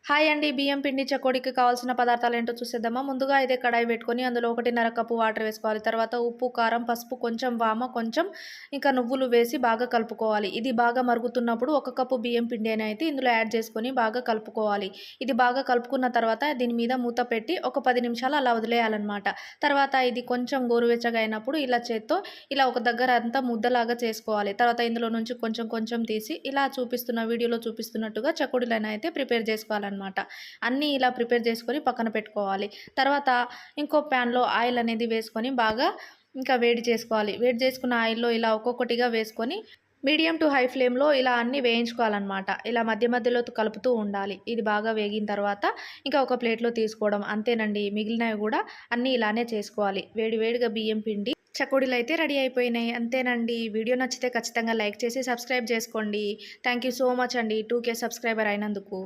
Hi అండి. బియ్యం పిండి చకోడీకి కావాల్సిన పదార్థాలేంటో చూసేద్దామా? ముందుగా అయితే కడాయి పెట్టుకొని అందులో 1:30 కప్పు వాటర్ వేసుకోవాలి. తర్వాత ఉప్పు, కారం, పసుపు, కొంచెం వామ, కొంచెం ఇంకా నువ్వులు వేసి బాగా కలుపుకోవాలి. ఇది బాగా మరుగుతున్నప్పుడు 1 కప్పు బియ్యం పిండిని అయితే ఇందులో యాడ్ చేసుకొని బాగా కలుపుకోవాలి. ఇది బాగా కలుపుకున్న తర్వాత దీని మీద మూత పెట్టి ఒక 10 నిమిషాలు అలా వదిలేయాలన్నమాట. తర్వాత ఇది కొంచెం గోరువెచ్చగా అయినప్పుడు ఇలా చేత్తో ఇలా ఒక దగ్గర అంతా ముద్దలాగా చేసుకోవాలి. తర్వాత ఇందులో నుంచి కొంచెం కొంచెం తీసి ఇలా వీడియోలో చూపిస్తున్నట్టుగా చకోడీలనైతే ప్రిపేర్ చేసుకోవాలన్నమాట. అన్నీ ఇలా ప్రిపేర్ చేసుకొని పక్కన పెట్టుకోవాలి. తర్వాత ఇంకో ప్యాన్‌లో ఆయిల్ అనేది వేసుకొని బాగా ఇంకా వేడి చేసుకోవాలి. వేడి చేసుకున్న ఆయిల్‌లో ఇలా ఒక్కొక్కటిగా వేసుకొని మీడియం టు హై ఫ్లేమ్‌లో ఇలా అన్నీ వేయించుకోవాలన్నమాట. ఇలా మధ్య మధ్యలో కలుపుతూ ఉండాలి. ఇది బాగా వేగిన తర్వాత ఇంకా ఒక ప్లేట్‌లో తీసుకోవడం. అంతేనండి. మిగిలినవి కూడా అన్నీ ఇలానే చేసుకోవాలి. వేడి వేడిగా బియ్యం పిండి చకోడీలైతే రెడీ అయిపోయినాయి. అంతేనండి. వీడియో నచ్చితే ఖచ్చితంగా లైక్ చేసి సబ్స్క్రైబ్ చేసుకోండి. థ్యాంక్ యూ సో మచ్ అండి. 2K సబ్స్క్రైబర్ అయినందుకు.